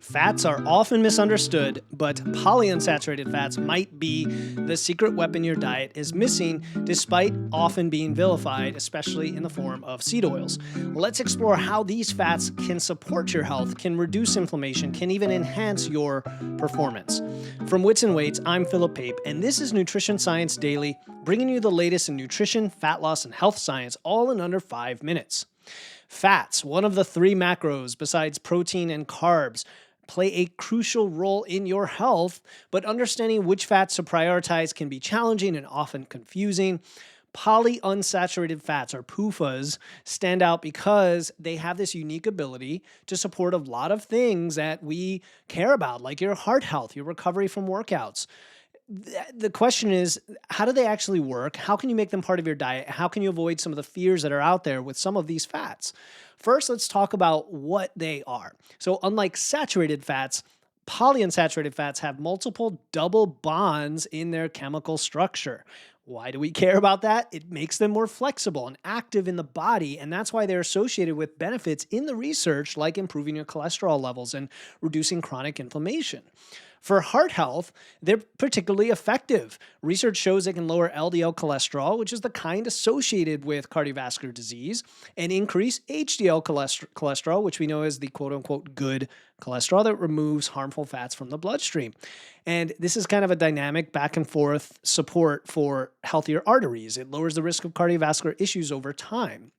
Fats are often misunderstood, but polyunsaturated fats might be the secret weapon your diet is missing, despite often being vilified, especially in the form of seed oils. Let's explore how these fats can support your health, can reduce inflammation, can even enhance your performance. From Wits and Weights, I'm Philip Pape, and this is Nutrition Science Daily, bringing you the latest in nutrition, fat loss, and health science, all in under 5 minutes. Fats, one of the 3 macros besides protein and carbs, play a crucial role in your health, but understanding which fats to prioritize can be challenging and often confusing. Polyunsaturated fats, or PUFAs, stand out because they have this unique ability to support a lot of things that we care about, like your heart health, your recovery from workouts. The question is, how do they actually work? How can you make them part of your diet? How can you avoid some of the fears that are out there with some of these fats? First, let's talk about what they are. So unlike saturated fats, polyunsaturated fats have multiple double bonds in their chemical structure. Why do we care about that? It makes them more flexible and active in the body, and that's why they're associated with benefits in the research, like improving your cholesterol levels and reducing chronic inflammation. For heart health, they're particularly effective. Research shows they can lower LDL cholesterol, which is the kind associated with cardiovascular disease, and increase HDL cholesterol, which we know is the quote-unquote good cholesterol that removes harmful fats from the bloodstream. And this is kind of a dynamic back and forth support for healthier arteries. It lowers the risk of cardiovascular issues over time.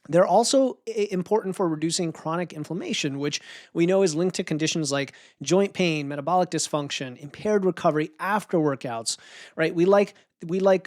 They're also important for reducing chronic inflammation, which we know is linked to conditions like joint pain, metabolic dysfunction, impaired recovery after workouts, right? We like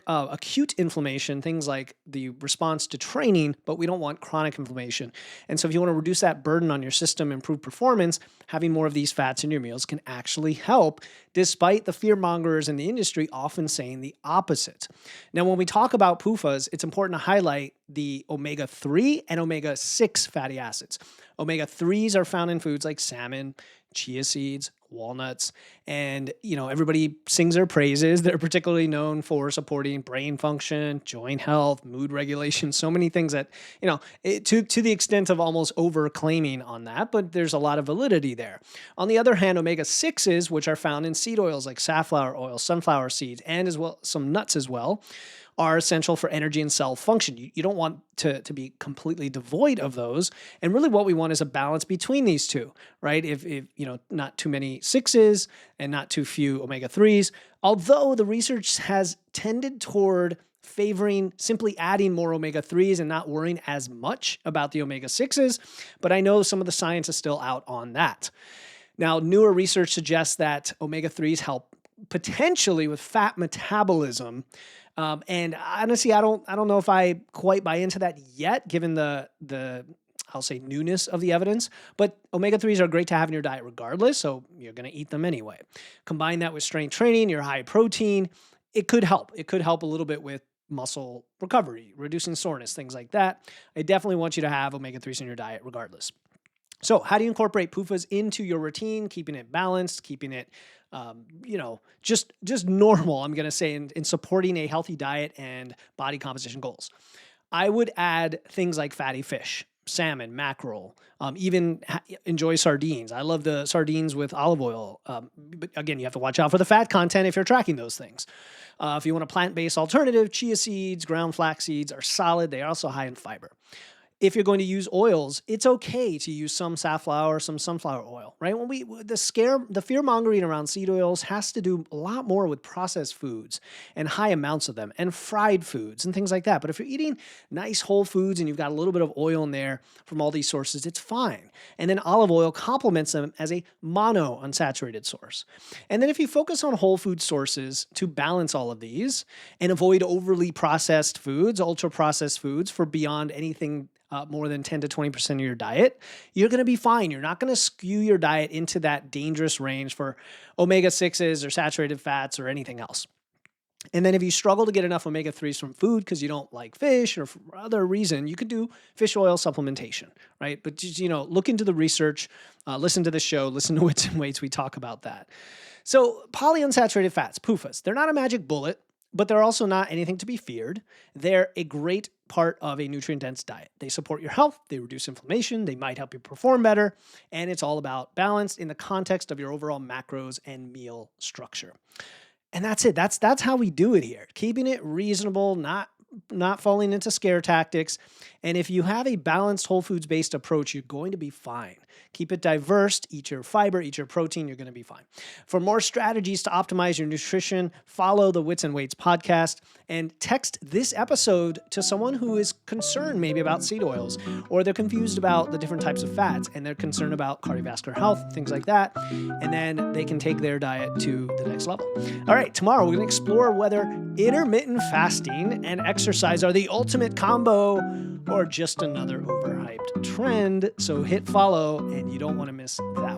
acute inflammation, things like the response to training, but we don't want chronic inflammation. And so if you want to reduce that burden on your system, improve performance, having more of these fats in your meals can actually help, despite the fear mongers in the industry often saying the opposite. Now, when we talk about PUFAs, it's important to highlight the omega-3 and omega-6 fatty acids. Omega-3s are found in foods like salmon, chia seeds, walnuts, and everybody sings their praises. They're particularly known for supporting brain function, joint health, mood regulation, so many things that, to the extent of almost over-claiming on that, but there's a lot of validity there. On the other hand, omega-6s, which are found in seed oils like safflower oil, sunflower seeds, and as well some nuts as well, are essential for energy and cell function. You don't want to be completely devoid of those. And really what we want is a balance between these two, right? If not too many 6s and not too few omega-3s, although the research has tended toward favoring simply adding more omega-3s and not worrying as much about the omega-6s, but I know some of the science is still out on that. Now, newer research suggests that omega-3s help potentially with fat metabolism. And honestly, I don't know if I quite buy into that yet, given the I'll say newness of the evidence, but omega-3s are great to have in your diet regardless, so you're going to eat them anyway. Combine that with strength training, your high protein, it could help. It could help a little bit with muscle recovery, reducing soreness, things like that. I definitely want you to have omega-3s in your diet regardless. So how do you incorporate PUFAs into your routine, keeping it balanced, keeping it just normal, I'm going to say, in supporting a healthy diet and body composition goals? I would add things like fatty fish, salmon, mackerel, even enjoy sardines. I love the sardines with olive oil. But again, you have to watch out for the fat content if you're tracking those things. If you want a plant-based alternative, chia seeds, ground flax seeds are solid. They are also high in fiber. If you're going to use oils, it's okay to use some safflower, some sunflower oil, right? The fear mongering around seed oils has to do a lot more with processed foods and high amounts of them and fried foods and things like that. But if you're eating nice whole foods and you've got a little bit of oil in there from all these sources, it's fine. And then olive oil complements them as a monounsaturated source. And then if you focus on whole food sources to balance all of these and avoid overly processed foods, ultra processed foods for beyond anything more than 10 to 20% of your diet, you're going to be fine. You're not going to skew your diet into that dangerous range for omega-6s or saturated fats or anything else. And then if you struggle to get enough omega-3s from food because you don't like fish or for other reason, you could do fish oil supplementation, right? But just, look into the research, listen to the show, listen to Wits and Weights. We talk about that. So polyunsaturated fats, PUFAs, they're not a magic bullet. but they're also not anything to be feared. They're a great part of a nutrient-dense diet. They support your health, they reduce inflammation, they might help you perform better, and it's all about balance in the context of your overall macros and meal structure. And that's it. That's how we do it here. Keeping it reasonable, not falling into scare tactics. And if you have a balanced whole foods based approach, you're going to be fine. Keep it diverse, eat your fiber, eat your protein, you're going to be fine. For more strategies to optimize your nutrition, follow the Wits and Weights podcast and text this episode to someone who is concerned maybe about seed oils, or they're confused about the different types of fats and they're concerned about cardiovascular health, things like that. And then they can take their diet to the next level. All right, tomorrow we're going to explore whether intermittent fasting and exercise are the ultimate combo or just another overhyped trend. So hit follow and you don't want to miss that one.